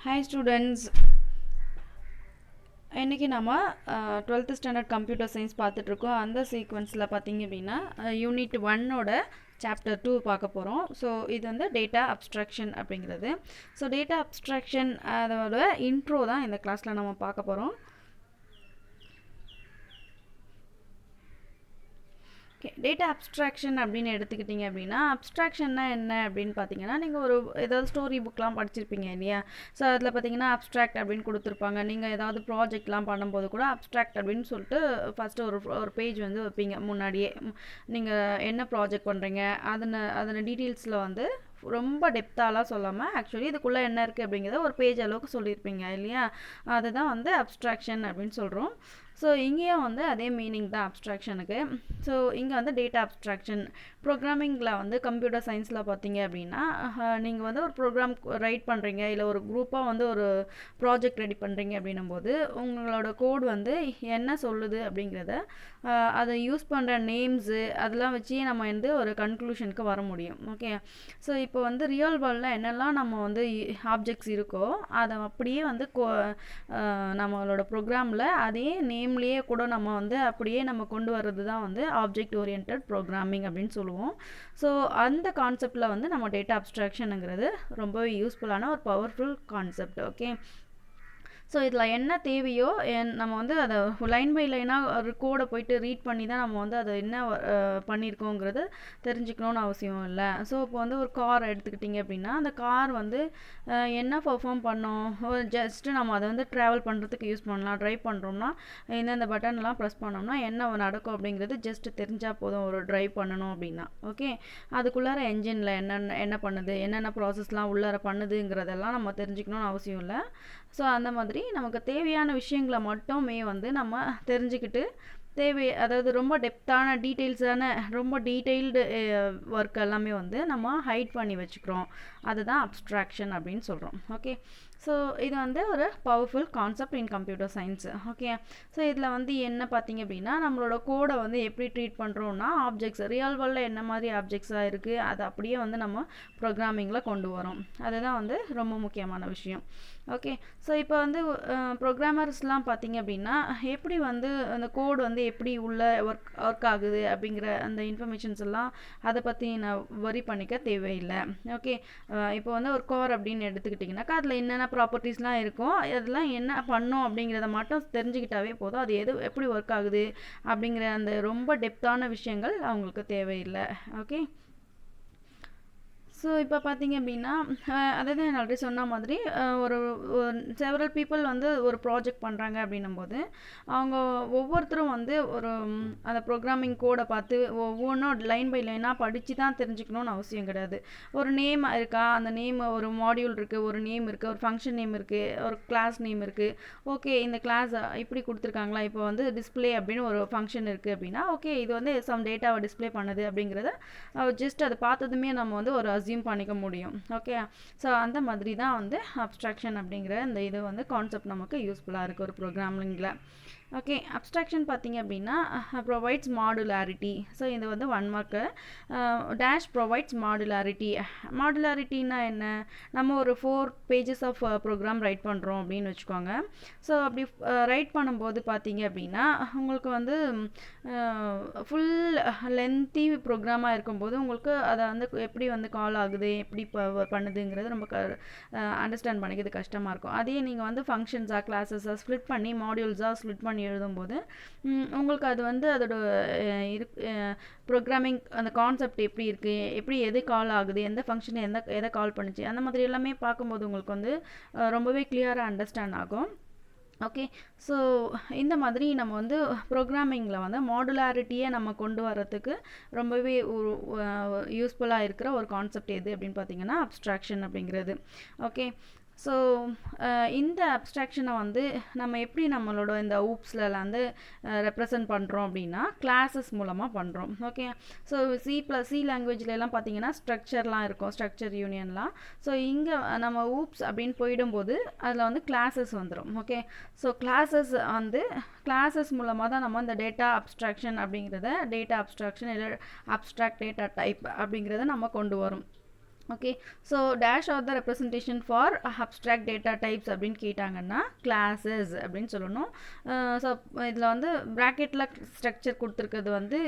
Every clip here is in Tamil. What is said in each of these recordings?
Hi students, இன்றைக்கி நம்ம 12th ஸ்டாண்டர்ட் கம்ப்யூட்டர் சயின்ஸ் பார்த்துட்ருக்கோம். அந்த சீக்வன்ஸில் பார்த்தீங்க அப்படின்னா யூனிட் 1ஓட சாப்டர் 2 பார்க்க போகிறோம். ஸோ இது வந்து டேட்டா அப்ஸ்ட்ராக்ஷன் அப்படிங்கிறது. ஸோ டேட்டா அப்ஸ்ட்ராக்ஷன் அதோட இன்ட்ரோ தான் இந்த கிளாஸில் நம்ம பார்க்க போகிறோம். டேட்டா அப்ஸ்ட்ராக்ஷன் அப்படின்னு எடுத்துக்கிட்டிங்க அப்படின்னா, அப்ஸ்ட்ராக்ஷன்னா என்ன அப்படின்னு பார்த்தீங்கன்னா, நீங்கள் ஏதாவது ஸ்டோரி புக்லாம் படிச்சிருப்பீங்க இல்லையா? ஸோ அதில் பார்த்தீங்கன்னா அப்ஸ்ட்ராக்ட் அப்படின்னு கொடுத்துருப்பாங்க. நீங்கள் ஏதாவது ப்ராஜெக்ட்லாம் பண்ணும்போது கூட அப்ஸ்ட்ராக்ட் அப்படின்னு சொல்லிட்டு ஃபஸ்ட்டு ஒரு பேஜ் வந்து வைப்பீங்க முன்னாடியே. நீங்கள் என்ன ப்ராஜெக்ட் பண்ணுறீங்க அதன டீட்டெயில்ஸில் வந்து ரொம்ப டெப்த்தாலாம் சொல்லாமல் ஆக்சுவலி இதுக்குள்ளே என்ன இருக்குது அப்படிங்கிறத ஒரு பேஜ் அளவுக்கு சொல்லியிருப்பீங்க இல்லையா? அதுதான் வந்து அப்ஸ்ட்ராக்ஷன் அப்படின்னு சொல்கிறோம். ஸோ இங்கேயும் வந்து அதே மீனிங் தான் அப்ஸ்ட்ராக்ஷனுக்கு. ஸோ இங்கே வந்து டேட்டா அப்ஸ்ட்ராக்ஷன் ப்ரோக்ராமிங்கில் வந்து கம்ப்யூட்டர் சயின்ஸில் பார்த்தீங்க அப்படின்னா, நீங்கள் வந்து ஒரு ப்ரோக்ராம் ரைட் பண்ணுறீங்க, இல்லை ஒரு குரூப்பாக வந்து ஒரு ப்ராஜெக்ட் ரெடி பண்ணுறீங்க அப்படின்னும் போது உங்களோட கோட் வந்து என்ன சொல்லுது அப்படிங்கிறத அதை யூஸ் பண்ணுற நேம்ஸு அதெல்லாம் வச்சு நம்ம வந்து ஒரு கன்க்ளூஷனுக்கு வர முடியும். ஓகே, ஸோ இப்போ வந்து ரியல் வேர்ல்டில் என்னெல்லாம் நம்ம வந்து ஆப்ஜெக்ட்ஸ் இருக்கோ அதை அப்படியே வந்து நம்மளோட ப்ரோக்ராமில் அதே நேம்லேயே கூட நம்ம வந்து அப்படியே நம்ம கொண்டு வர்றது தான் வந்து ஆப்ஜெக்ட் ஓரியன்ட் ப்ரோக்ராமிங் அப்படின்னு சொல்லுவோம். ஸோ அந்த கான்செப்டில் வந்து நம்ம டேட்டா அப்ஸ்ட்ராக்ஷனுங்கிறது ரொம்பவே யூஸ்ஃபுல்லான ஒரு பவர்ஃபுல் கான்செப்ட். ஓகே, ஸோ இதில் என்ன தேவையோ நம்ம வந்து அதை லைன் பை லைனாக ஒரு கோடை போயிட்டு ரீட் பண்ணி தான் நம்ம வந்து அதை என்ன பண்ணியிருக்கோங்கிறது தெரிஞ்சுக்கணுன்னு அவசியம் இல்லை. ஸோ இப்போ வந்து ஒரு கார் எடுத்துக்கிட்டிங்க அப்படின்னா, அந்த கார் வந்து என்ன பர்ஃபார்ம் பண்ணோம், ஜஸ்ட்டு நம்ம அதை வந்து ட்ராவல் பண்ணுறதுக்கு யூஸ் பண்ணலாம். ட்ரைவ் பண்ணுறோம்னா இந்த பட்டன்லாம் ப்ரெஸ் பண்ணோம்னா என்ன நடக்கும் அப்படிங்கிறது ஜஸ்ட்டு தெரிஞ்சால் போதும். ஒரு ட்ரைவ் பண்ணணும் அப்படின்னா ஓகே, அதுக்குள்ளார என்ஜினில் என்ன பண்ணுது, என்னென்ன ப்ராசஸ்லாம் உள்ளார பண்ணுதுங்கிறதெல்லாம் நம்ம தெரிஞ்சுக்கணும்னு அவசியம் இல்லை. ஸோ அந்த மாதிரி நமக்கு தேவையான விஷயங்களை மட்டுமே வந்து நம்ம தெரிஞ்சுக்கிட்டு அதாவது ரொம்ப டெப்த்தான டீட்டெயில்ஸான ரொம்ப டீட்டெயில்டு ஒர்க் எல்லாமே வந்து நம்ம ஹைட் பண்ணி வச்சுக்கிறோம். அதுதான் அப்ஸ்ட்ராக்ஷன் அப்படின்னு சொல்கிறோம். ஓகே, ஸோ இது வந்து ஒரு powerful concept in computer science. Okay, so இதில் வந்து என்ன பார்த்தீங்க அப்படின்னா, நம்மளோட கோடை வந்து எப்படி ட்ரீட் பண்ணுறோன்னா ஆப்ஜெக்ட்ஸ் ரியல் வேர்ல்டில் என்ன மாதிரி ஆப்ஜெக்ட்ஸாக இருக்குது அதை அப்படியே வந்து நம்ம ப்ரோக்ராமிங்கில் கொண்டு வரோம். அதுதான் வந்து ரொம்ப முக்கியமான விஷயம். ஓகே, ஸோ இப்போ வந்து ப்ரோக்ராமர்ஸ்லாம் பார்த்தீங்க அப்படின்னா எப்படி வந்து அந்த கோடு வந்து எப்படி உள்ள ஒர்க் ஆகுது அப்படிங்கிற அந்த இன்ஃபர்மேஷன்ஸ் எல்லாம் அதை பற்றி நான் வரி பண்ணிக்க தேவையில்லை. ஓகே, இப்போ வந்து ஒரு கார் அப்படின்னு எடுத்துக்கிட்டிங்கனாக்கா அதில் என்னென்ன ப்ராப்பர்ட்டிஸ்லாம் இருக்கும், அதெல்லாம் என்ன பண்ணோம் அப்படிங்கிறத மட்டும் தெரிஞ்சுக்கிட்டாவே போதும். அது எப்படி ஒர்க் ஆகுது அப்படிங்கிற அந்த ரொம்ப டெப்த்தான விஷயங்கள் அவங்களுக்கு தேவையில்லை. ஓகே, ஸோ இப்போ பார்த்தீங்க அப்படின்னா அதாவது நான் ஆல்ரெடி சொன்ன மாதிரி ஒரு செவரல் பீப்புள் வந்து ஒரு ப்ராஜெக்ட் பண்ணுறாங்க அப்படின்னும்போது அவங்க ஒவ்வொருத்தரும் வந்து ஒரு அந்த ப்ரோக்ராமிங் கோடை பார்த்து ஒவ்வொன்றும் லைன் பை லைனாக படித்து தான் தெரிஞ்சுக்கணுன்னு அவசியம் கிடையாது. ஒரு நேம் இருக்கா, அந்த நேம் ஒரு மாடியூல் இருக்குது, ஒரு நேம் இருக்குது, ஒரு ஃபங்க்ஷன் நேம் இருக்குது, ஒரு கிளாஸ் நேம் இருக்குது. ஓகே, இந்த கிளாஸ் இப்படி கொடுத்துருக்காங்களா, இப்போ வந்து டிஸ்பிளே அப்படின்னு ஒரு ஃபங்க்ஷன் இருக்குது அப்படின்னா ஓகே இது வந்து சம் டேட்டாவை டிஸ்பிளே பண்ணுது அப்படிங்கிறத ஜஸ்ட் அதை பார்த்ததுமே நம்ம வந்து ஒரு அசியூம் பண்ணிக்க முடியும். ஓகே, ஸோ அந்த மாதிரி தான் வந்து அப்ஸ்ட்ராக்ஷன் அப்படிங்கிற இந்த இது வந்து கான்செப்ட் நமக்கு யூஸ்ஃபுல்லாக இருக்குது ஒரு ப்ரோக்ராமிங்கில். ஓகே, அப்ஸ்ட்ராக்ஷன் பார்த்தீங்க அப்படின்னா ப்ரொவைட்ஸ் மாடுலாரிட்டி. ஸோ இது வந்து 1 மார்க்கு. Dash provides modularity. மாடுலாரிட்டின்னா என்ன, நம்ம ஒரு 4 பேஜஸ் ஆஃப் ப்ரோக்ராம் ரைட் பண்ணுறோம் அப்படின்னு வச்சுக்கோங்க. ஸோ அப்படி ரைட் பண்ணும்போது பார்த்தீங்க அப்படின்னா உங்களுக்கு வந்து ஃபுல் லென்த்தி ப்ரோக்ராமாக இருக்கும்போது உங்களுக்கு அதை வந்து எப்படி வந்து கால் ஆகுது, எப்படி பண்ணுதுங்கிறது நம்ம அண்டர்ஸ்டாண்ட் பண்ணிக்கிறது கஷ்டமாக இருக்கும். அதே நீங்கள் வந்து ஃபங்க்ஷன்ஸாக கிளாஸஸாக ஸ்ப்ளிட் பண்ணி மாடியூல்ஸாக ஸ்ப்ளிட் பண்ணி எழுதும்போது உங்களுக்கு அது வந்து அதோட ப்ரோக்ராமிங் அந்த கான்செப்ட் எப்படி இருக்குது, எப்படி எது கால் ஆகுது, எந்த ஃபங்க்ஷன் எதை கால் பண்ணுச்சு, அந்த மாதிரி எல்லாமே பார்க்கும்போது உங்களுக்கு வந்து ரொம்பவே கிளியராக அண்டர்ஸ்டாண்ட் ஆகும். ஓகே, ஸோ இந்த மாதிரி நம்ம வந்து ப்ரோக்ராமிங்கில் வந்து மாடுலாரிட்டியை நம்ம கொண்டு வரத்துக்கு ரொம்பவே ஒரு யூஸ்ஃபுல்லாக இருக்கிற ஒரு கான்செப்ட் எது அப்படின்னு பார்த்தீங்கன்னா அப்ஸ்ட்ராக்ஷன் அப்படிங்கிறது. ஓகே, ஸோ இந்த அப்ஸ்ட்ராக்ஷனை வந்து நம்ம எப்படி நம்மளோட இந்த ஊப்ஸில் வந்து ரெப்ரசன்ட் பண்ணுறோம் அப்படின்னா கிளாஸஸ் மூலமாக பண்ணுறோம். ஓகே, ஸோ சி லாங்குவேஜ்லாம் பார்த்தீங்கன்னா ஸ்ட்ரக்சர்லாம் இருக்கும், ஸ்ட்ரக்சர் யூனியன்லாம். ஸோ இங்கே நம்ம ஊப்ஸ் அப்படின்னு போயிடும்போது அதில் வந்து கிளாஸஸ் வந்துடும். ஓகே, ஸோ கிளாஸஸ் மூலமாக தான் நம்ம இந்த டேட்டா அப்ஸ்ட்ராக்ஷன் அப்படிங்கிறத டேட்டா அப்ஸ்ட்ராக்ஷன் இல்லை அப்ஸ்ட்ராக்ட் டேட்டா டைப் அப்படிங்கிறத நம்ம கொண்டு வரும். Okay. So dash R the representation for abstract data types அப்படின்னு கேட்டாங்கன்னா கிளாஸஸ் அப்படின்னு சொல்லணும். ஸோ இதில் வந்து ப்ராக்கெட்டில் ஸ்ட்ரக்சர் கொடுத்துருக்கிறது வந்து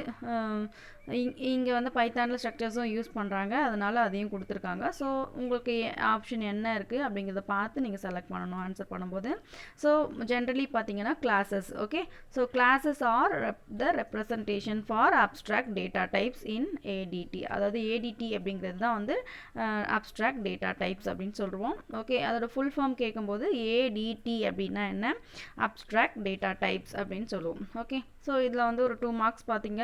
இங்கே வந்து பைத்தானில் ஸ்ட்ரக்சர்ஸும் யூஸ் பண்ணுறாங்க, அதனால் அதையும் கொடுத்துருக்காங்க. ஸோ உங்களுக்கு ஆப்ஷன் என்ன இருக்குது அப்படிங்கிறத பார்த்து நீங்கள் செலக்ட் பண்ணணும் ஆன்சர் பண்ணும்போது. ஸோ ஜென்ரலி பார்த்தீங்கன்னா classes. Okay. So classes R the representation for abstract data types in ADT. அதாவது ஏடிடி அப்படிங்கிறது தான் வந்து அப்ஸ்ட்ராக்ட் டேட்டா டைப்ஸ் அப்படின்னு சொல்லுவோம். ஓகே. அதோட ஃபுல் ஃபார்ம் கேட்கும்போது ஏடிடி அப்படின்னா என்ன, அப்ஸ்ட்ராக்ட் டேட்டா டைப்ஸ் அப்படின்னு சொல்லுவோம். ஓகே. ஸோ இதில் வந்து ஒரு 2 மார்க்ஸ் பார்த்தீங்க.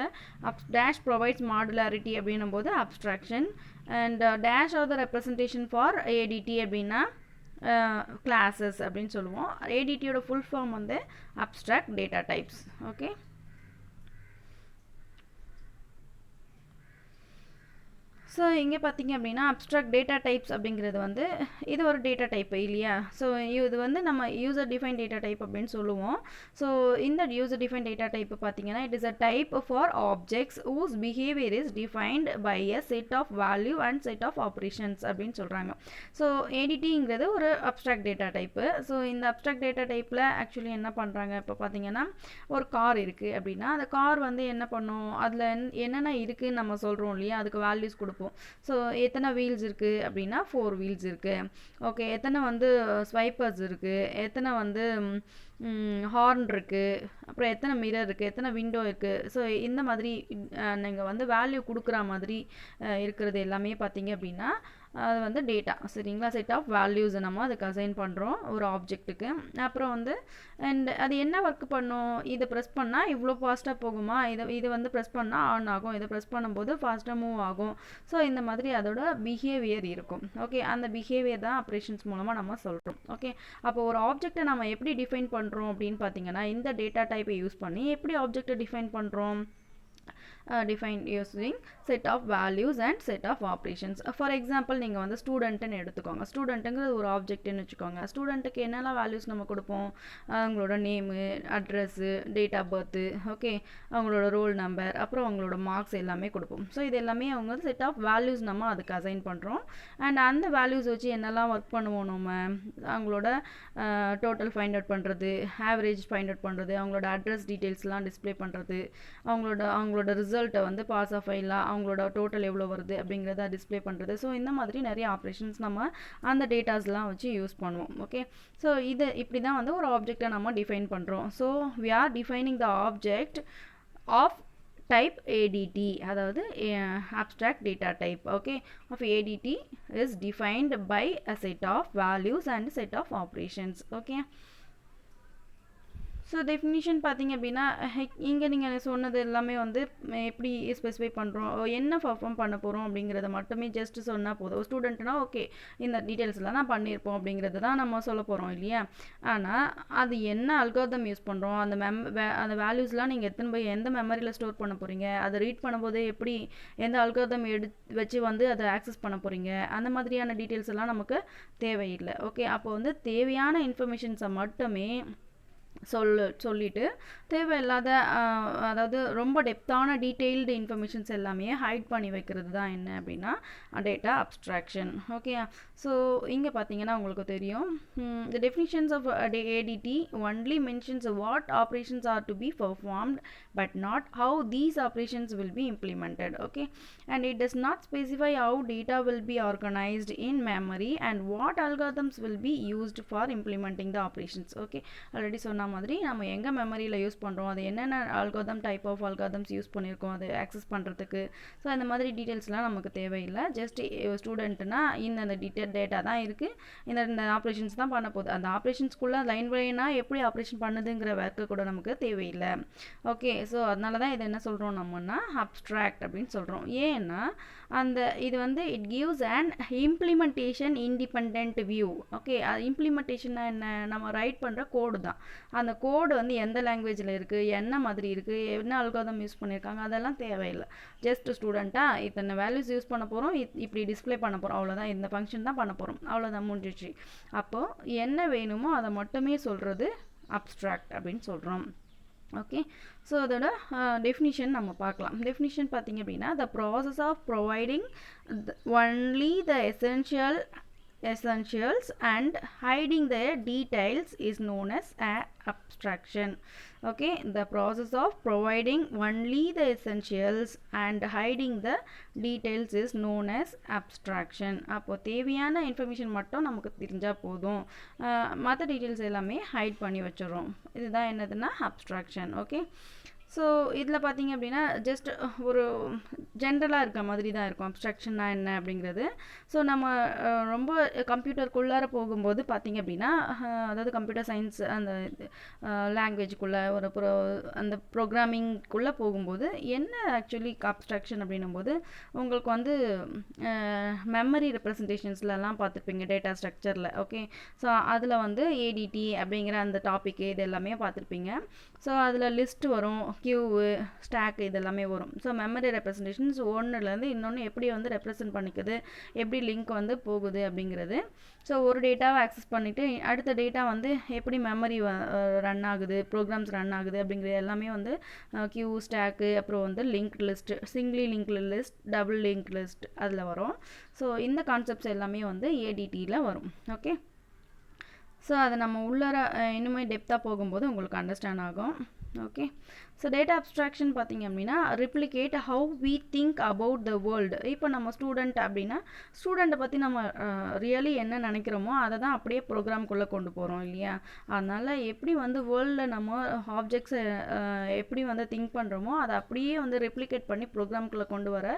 டேஷ் ப்ரொவைட்ஸ் மாடுலாரிட்டி அப்படின்னும் போது abstraction, and dash R the representation for ADT அப்படின்னா கிளாஸஸ் அப்படின்னு சொல்லுவோம். ஏடிடியோட ஃபுல் ஃபார்ம் வந்து abstract data types. Okay. So இங்கே பார்த்தீங்க அப்படின்னா அப்ஸ்ட்ராக்ட் டேட்டா டைப்ஸ் அப்படிங்கிறது வந்து இது ஒரு டேட்டா டைப் இல்லையா. ஸோ இது வந்து நம்ம யூசர் டிஃபைன் டேட்டா டைப் அப்படின்னு சொல்லுவோம். ஸோ இந்த யூசர் டிஃபைன் டேட்டா டைப் பார்த்தீங்கன்னா it is a type for objects whose behavior is defined by a set of value and set of operations அப்படின்னு சொல்கிறாங்க. ஸோ ஏடிடிங்கிறது ஒரு அப்ஸ்ட்ராக்ட் டேட்டா டைப்பு. ஸோ இந்த அப்ஸ்ட்ராக்ட் டேட்டா டைப்பில் ஆக்சுவலி என்ன பண்ணுறாங்க, இப்போ பார்த்தீங்கன்னா ஒரு கார் இருக்குது அப்படின்னா அந்த கார் வந்து என்ன பண்ணும், அதில் என்னென்ன இருக்குதுன்னு நம்ம சொல்கிறோம் இல்லையா, அதுக்கு வேல்யூஸ் கொடுப்போம். ஸோ எத்தனை வீல்ஸ் இருக்குது அப்படின்னா 4 வீல்ஸ் இருக்குது. ஓகே. எத்தனை வந்து ஸ்வைப்பர்ஸ் இருக்குது, எத்தனை வந்து ஹார்ன் இருக்குது, அப்புறம் எத்தனை மிரர் இருக்குது, எத்தனை விண்டோ இருக்குது. ஸோ இந்த மாதிரி நீங்கள் வந்து வேல்யூ கொடுக்குற மாதிரி இருக்கிறது எல்லாமே பார்த்தீங்க அப்படின்னா அது வந்து டேட்டா. சரிங்களா. செட் ஆஃப் வேல்யூஸை நம்ம அதுக்கு அசைன் பண்ணுறோம் ஒரு ஆப்ஜெக்ட்டுக்கு. அப்புறம் வந்து அண்ட் அது என்ன ஒர்க் பண்ணும், இதை ப்ரெஸ் பண்ணால் இவ்வளோ ஃபாஸ்ட்டாக போகுமா, இது வந்து ப்ரெஸ் பண்ணால் ஆன் ஆகும், இதை ப்ரெஸ் பண்ணும்போது ஃபாஸ்ட்டாக மூவ் ஆகும். ஸோ இந்த மாதிரி அதோட பிஹேவியர் இருக்கும். ஓகே. அந்த பிஹேவியர் தான் ஆப்ரேஷன்ஸ் மூலமாக நம்ம சொல்கிறோம். ஓகே. அப்போ ஒரு ஆப்ஜெக்டை நம்ம எப்படி டிஃபைன் பண்ணுறோம் அப்படின்னு பார்த்தீங்கன்னா இந்த டேட்டா டைப்பை யூஸ் பண்ணி எப்படி ஆப்ஜெக்டை டிஃபைன் பண்ணுறோம், defined using set of values and set of operations. For example நீங்கள் வந்து ஸ்டூடெண்ட்டுன்னு எடுத்துக்கோங்க. ஸ்டூடெண்ட்டுங்கிறது ஒரு ஆப்ஜெக்ட்னு வச்சுக்கோங்க. ஸ்டூடெண்ட்டுக்கு என்னெல்லாம் வேல்யூஸ் நம்ம கொடுப்போம், அவங்களோட name, address, date of birth, okay, அவங்களோட ரோல் நம்பர், அப்புறம் அவங்களோட மார்க்ஸ் எல்லாமே கொடுப்போம். ஸோ இது எல்லாமே அவங்க வந்து செட் ஆஃப் வேல்யூஸ் நம்ம அதுக்கு அசைன் பண்ணுறோம். அண்ட் அந்த வேல்யூஸ் வச்சு என்னெல்லாம் ஒர்க் பண்ணுவோம் நம்ம, அவங்களோட டோட்டல் ஃபைண்ட் அவுட் பண்ணுறது, ஆவரேஜ் ஃபைண்ட் அவுட் பண்ணுறது, அவங்களோட அட்ரஸ் டீட்டெயில்ஸ்லாம் டிஸ்பிளே பண்ணுறது, அவங்களோட ரிசல்ட்டை வந்து பாஸ் ஆஃப் ஃபைலாக அவங்களோட டோட்டல் எவ்வளோ வருது அப்படிங்கிறத டிஸ்பிளே பண்ணுறது. ஸோ இந்த மாதிரி நிறைய ஆப்ரேஷன்ஸ் நம்ம அந்த டேட்டாஸ்லாம் வச்சு யூஸ் பண்ணுவோம். ஓகே. ஸோ இப்படி தான் வந்து ஒரு ஆப்ஜெக்டை நம்ம டிஃபைன் பண்ணுறோம். So we are defining the object of type ADT, அதாவது abstract data type, okay, of ADT is defined by a set of values and set of operations. Okay. So definition பார்த்தீங்க அப்படின்னா இங்கே நீங்கள் சொன்னது எல்லாமே வந்து எப்படி ஸ்பெசிஃபை பண்ணுறோம், என்ன பர்ஃபார்ம் பண்ண போகிறோம் அப்படிங்கிறத மட்டுமே ஜஸ்ட் சொன்னால் போதும். ஸ்டூடெண்ட்னா ஓகே இந்த டீட்டெயில்ஸ்லாம் நான் பண்ணியிருப்போம் அப்படிங்கிறது தான் நம்ம சொல்ல போகிறோம் இல்லையா. ஆனால் அது என்ன அல்காரிதம் யூஸ் பண்ணுறோம், அந்த வேல்யூஸ்லாம் நீங்கள் எந்த மெமரியில் ஸ்டோர் பண்ண போகிறீங்க, அதை ரீட் பண்ணும்போது எப்படி எந்த அல்காரிதம் வச்சு வந்து அதை ஆக்சஸ் பண்ண போகிறீங்க, அந்த மாதிரியான டீட்டெயில்ஸ் எல்லாம் நமக்கு தேவையில்லை. ஓகே. அப்போ வந்து தேவையான இன்ஃபர்மேஷன்ஸை மட்டுமே சொல்லிட்டு தேவையில்லாத அதாவது ரொம்ப டெப்த்தான டீட்டெயில்டு இன்ஃபர்மேஷன்ஸ் எல்லாமே ஹைட் பண்ணி வைக்கிறது தான் என்ன அப்படின்னா டேட்டா அப்ஸ்ட்ராக்ஷன். ஓகே. ஸோ இங்கே பார்த்தீங்கன்னா உங்களுக்கு தெரியும் the definitions of ADT only mentions what operations are to be performed but not how these operations will be implemented. Okay. And it does not specify how data will be organized in memory and what algorithms will be used for implementing the operations. Okay. Already சொன்ன மாதிரி நம்ம எங்கே மெமரியில் யூஸ் பண்ணுறோம், அது என்னென்ன algorithm type of algorithms use பண்ணியிருக்கோம் அதை ஆக்சஸ் பண்ணுறதுக்கு. ஸோ அந்த மாதிரி டீட்டெயில்ஸ்லாம் நமக்கு தேவையில்லை. ஜஸ்ட் ஸ்டூடெண்ட்னா இந்த டேட்டா தான் இருக்குது, இந்த ஆப்ரேஷன்ஸ் தான் பண்ண போகுது, அந்த ஆப்ரேஷன்ஸ்குள்ளே லைன் லைனாக எப்படி ஆப்ரேஷன் பண்ணுதுங்கிற ஒர்க்கு கூட நமக்கு தேவையில்லை. ஓகே. ஸோ அதனால தான் இதை என்ன சொல்கிறோம் நம்மன்னா அப்ஸ்ட்ராக்ட் அப்படின்னு சொல்கிறோம். ஏன்னா இது வந்து it gives and implementation independent view. Okay. அது இம்ப்ளிமெண்டேஷன்னா என்ன, நம்ம ரைட் பண்ணுற கோடு தான். அந்த கோடு வந்து எந்த லாங்குவேஜில் இருக்குது, என்ன மாதிரி இருக்குது, என்ன அல்காரிதம் யூஸ் பண்ணியிருக்காங்க அதெல்லாம் தேவையில்லை. ஜஸ்ட் ஸ்டூடெண்ட்டாக இத்தனை வேல்யூஸ் யூஸ் பண்ண போகிறோம், இப்படி டிஸ்பிளே பண்ண போகிறோம், அவ்வளோதான், இந்த ஃபங்க்ஷன் தான் பண்ண போகிறோம், அவ்வளோதான், முடிஞ்சிச்சு. அப்போது என்ன வேணுமோ அதை மட்டுமே சொல்கிறது அப்ஸ்ட்ராக்ட் அப்படின்னு சொல்கிறோம். ஓகே. ஸோ அதோட டெஃபினிஷன் நம்ம பார்க்கலாம். டெஃபினிஷன் பார்த்தீங்க அப்படின்னா, the process of providing only the essentials and hiding the details is known as abstraction. Okay, the process of providing only the essentials and hiding the details is known as abstraction. அப்போ தேவையான இன்ஃபர்மேஷன் மட்டும் நமக்கு தெரிஞ்சால் போதும், மற்ற டீட்டெயில்ஸ் எல்லாமே ஹைட் பண்ணி வச்சிடறோம். இதுதான் என்னதுன்னா அப்ஸ்ட்ராக்ஷன். ஓகே. ஸோ இதில் பார்த்தீங்க அப்படின்னா ஜஸ்ட் ஒரு ஜென்ரலாக இருக்க மாதிரி தான் இருக்கும் அப்ஸ்ட்ராக்ஷன்னா என்ன அப்படிங்கிறது. ஸோ நம்ம ரொம்ப கம்ப்யூட்டருக்குள்ளார போகும்போது பார்த்தீங்க அப்படின்னா, அதாவது கம்ப்யூட்டர் சயின்ஸ் அந்த லாங்குவேஜுக்குள்ளே அந்த ப்ரோக்ராமிங்குள்ளே போகும்போது என்ன ஆக்சுவலி அப்ஸ்ட்ராக்ஷன் அப்படின்னும் போது உங்களுக்கு வந்து மெமரி ரெப்ரசன்டேஷன்ஸ்லலாம் பார்த்துருப்பீங்க டேட்டா ஸ்ட்ரக்சரில். ஓகே. ஸோ அதில் வந்து ஏடிடி அப்படிங்கிற அந்த டாப்பிக்கு இது எல்லாமே பார்த்துருப்பீங்க. ஸோ அதில் லிஸ்ட் வரும், கியூவு, ஸ்டாக் இதெல்லாமே வரும். ஸோ மெமரி ரெப்ரசன்டேஷன்ஸ் ஒன்றுலேருந்து இன்னொன்று எப்படி வந்து ரெப்ரசன்ட் பண்ணிக்குது, எப்படி லிங்க் வந்து போகுது அப்படிங்கிறது. ஸோ ஒரு டேட்டாவை ஆக்சஸ் பண்ணிவிட்டு அடுத்த டேட்டா வந்து எப்படி மெமரி ரன் ஆகுது, ப்ரோக்ராம்ஸ் ரன் ஆகுது அப்படிங்கிறது எல்லாமே வந்து கியூ, ஸ்டாக்கு, அப்புறம் வந்து linked list, singly linked list, double link list அதில் வரும். ஸோ இந்த கான்செப்ட்ஸ் எல்லாமே வந்து ஏடிடியில் வரும். ஓகே. ஸோ அதை நம்ம உள்ளார இன்னுமே டெப்த்தாக போகும்போது உங்களுக்கு அண்டர்ஸ்டாண்ட் ஆகும். ஓகே. ஸோ டேட்டா அப்ஸ்ட்ராக்ஷன் பார்த்தீங்க அப்படின்னா replicate how we think about the world. இப்போ நம்ம ஸ்டூடெண்ட் அப்படின்னா ஸ்டூடெண்ட்டை பற்றி நம்ம ரியலி என்ன நினைக்கிறோமோ அதை தான் அப்படியே ப்ரோக்ராம்குள்ளே கொண்டு போகிறோம் இல்லையா. அதனால் எப்படி வந்து வேர்ல்டில் நம்ம ஆப்ஜெக்ட்ஸை எப்படி வந்து திங்க் பண்ணுறோமோ அதை அப்படியே வந்து ரெப்ளிகேட் பண்ணி ப்ரோக்ராம்குள்ளே கொண்டு வர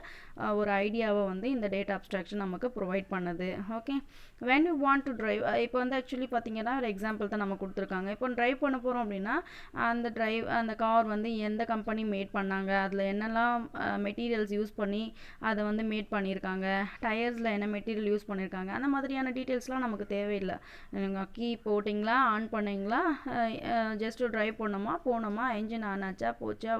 ஒரு ஐடியாவை வந்து இந்த டேட்டா அப்ஸ்ட்ராக்ஷன் நமக்கு ப்ரொவைட் பண்ணுது. Okay. When you want to drive, இப்போ வந்து ஆக்சுவலி பார்த்தீங்கன்னா ஒரு எக்ஸாம்பிள் தான் நம்ம கொடுத்துருக்காங்க. இப்போ ட்ரைவ் பண்ண போகிறோம் அப்படின்னா அந்த கார் வந்து எந்த கம்பெனி மேட் பண்ணாங்க, அதில் என்னெல்லாம் மெட்டீரியல்ஸ் யூஸ் பண்ணி அதை வந்து மேட் பண்ணியிருக்காங்க, டயர்ஸில் என்ன மெட்டீரியல் யூஸ் பண்ணியிருக்காங்க, அந்த மாதிரியான டீட்டெயில்ஸ்லாம் நமக்கு தேவையில்லை. நீங்கள் கீ போட்டிங்களா, ஆன் பண்ணிங்களா, ஜஸ்ட்டு ட்ரைவ் போனோமா, என்ஜின் ஆன் ஆச்சா, போச்சா,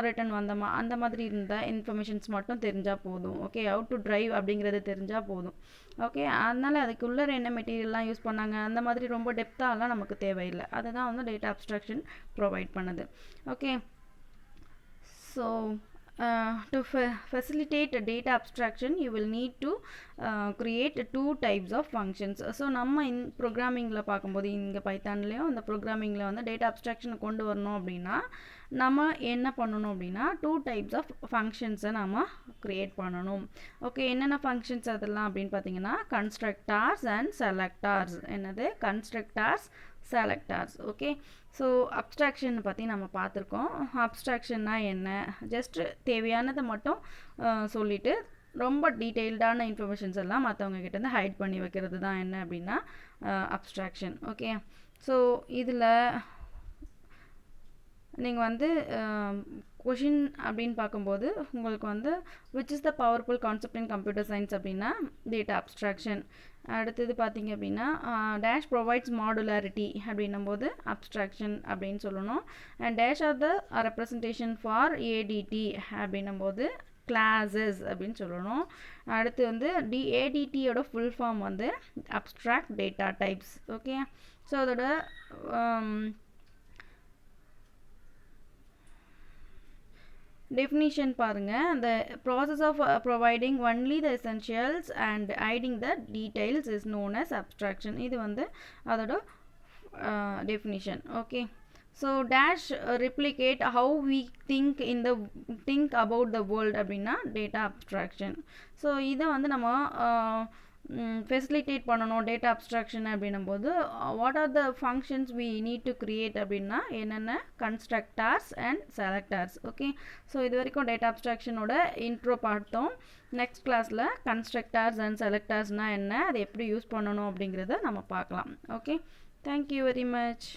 ரிட்டன் வந்தோமா, அந்த மாதிரி இருந்த இன்ஃபர்மேஷன்ஸ் மட்டும் தெரிஞ்சால் போதும். ஓகே. ஹவ் டு ட்ரைவ் அப்படிங்கிறது தெரிஞ்சால் போதும். ஓகே. அதனால் அதுக்குள்ளே என்ன மெட்டீரியல்லாம் யூஸ் பண்ணாங்க அந்த மாதிரி ரொம்ப டெப்த்தாலாம் நமக்கு தேவையில்லை. அதுதான் வந்து டேட்டா அப்ஸ்ட்ராக்ஷன் ப்ரொவைட் பண்ணுது. Okay. So to facilitate data abstraction you will need to create two types of functions. So நம்ம ப்ரோக்ராமிங்கில் பார்க்கும்போது இங்கே பைத்தான்லேயும் அந்த ப்ரோக்ராமிங்கில் வந்து டேட்டா அப்ஸ்ட்ராக்ஷனை கொண்டு வரணும் அப்படின்னா நம்ம என்ன பண்ணணும் அப்படின்னா டூ டைப்ஸ் ஆஃப் ஃபங்க்ஷன்ஸை நம்ம க்ரியேட் பண்ணணும். ஓகே. என்னென்ன ஃபங்க்ஷன்ஸ் அதெல்லாம் அப்படின்னு பார்த்தீங்கன்னா கன்ஸ்ட்ரக்டார்ஸ் அண்ட் செலக்டார்ஸ். என்னது? கன்ஸ்ட்ரக்டார்ஸ், செலக்டார்ஸ். ஓகே. ஸோ அப்ஸ்ட்ராக்ஷன் பற்றி நம்ம பார்த்துருக்கோம். அப்ஸ்ட்ராக்ஷன்னா என்ன, ஜஸ்ட் தேவையானதை மட்டும் சொல்லிவிட்டு ரொம்ப டீட்டெயில்டான இன்ஃபர்மேஷன்ஸ் எல்லாம் மற்றவங்க கிட்டேருந்து ஹைட் பண்ணி வைக்கிறது தான் என்ன அப்படின்னா அப்ஸ்ட்ராக்ஷன். ஓகே. ஸோ இதில் நீங்கள் வந்து கொஷின் அப்படின்னு பார்க்கும்போது உங்களுக்கு வந்து which is the powerful concept in computer science அப்படின்னா டேட்டா அப்ஸ்ட்ராக்ஷன். அடுத்தது பார்த்தீங்க அப்படின்னா டேஷ் ப்ரொவைட்ஸ் மாடுலாரிட்டி அப்படின்னும் போது அப்ஸ்ட்ராக்ஷன் அப்படின்னு சொல்லணும். And dash R the representation for ADT அப்படின்னும் போது கிளாஸஸ் அப்படின்னு சொல்லணும். அடுத்து வந்து ஏடிடியோட ஃபுல் ஃபார்ம் வந்து abstract data types. Okay. So அதோட definition பாருங்க. the process of providing only the essentials and hiding the details is known as abstraction. இது வந்து அதோட definition. okay. so dash replicate how we think about the world அப்படின்னா data abstraction. so இதை வந்து நம்ம ஃபெசிலிட்டேட் பண்ணணும் டேட்டா அப்ஸ்ட்ராக்ஷன் அப்படின்னும் போது what are the functions we need to create அப்படின்னா என்னென்ன constructors and selectors. Okay. So இது வரைக்கும் டேட்டா அப்ஸ்ட்ராக்ஷனோட இன்ட்ரோ பார்த்தோம். நெக்ஸ்ட் கிளாஸில் கன்ஸ்ட்ரக்டார்ஸ் அண்ட் செலக்டார்ஸ்னால் என்ன, அதை எப்படி யூஸ் பண்ணணும் அப்படிங்கிறத நம்ம பார்க்கலாம். ஓகே. Thank you very much.